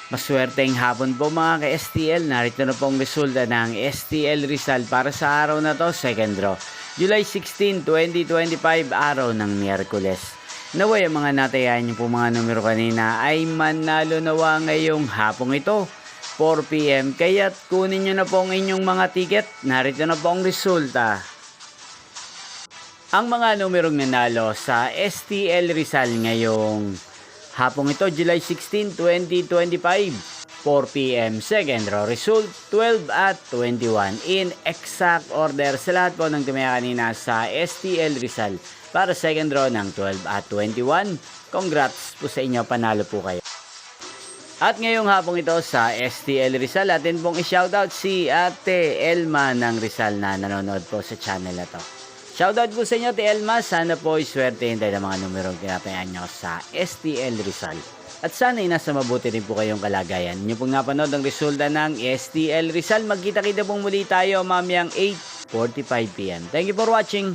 Maswerteng hapon po mga ka-STL. Narito na pong resulta ng STL Rizal para sa araw na to, second draw. July 16, 2025, araw ng Miyerkules. Naway ang mga natayan niyo po mga numero kanina ay manalo nawa ngayong hapong ito, 4 PM. Kaya't kunin nyo na po ang inyong mga ticket. Narito na po ang resulta. Ang mga numerong nanalo sa STL Rizal ngayong hapong ito, July 16, 2025, 4 PM. Second row result, 12 at 21. In exact order sa lahat po ng tumaya kanina sa STL Rizal para second row ng 12 at 21. Congrats po sa inyo, panalo po kayo. At ngayong hapong ito sa STL Rizal, atin pong i-shoutout si Ate Elma ng Rizal na nanonood po sa channel na to. Shoutout po sa inyo, Ate Elma. Sana po iswertein tayo ng mga numerong tinatayan nyo sa STL Rizal. At sana nasa mabuti rin po kayong kalagayan. Inyo pong napanood ang resulta ng STL Rizal. Magkita-kita pong muli tayo mamayang 8:45 PM. Thank you for watching.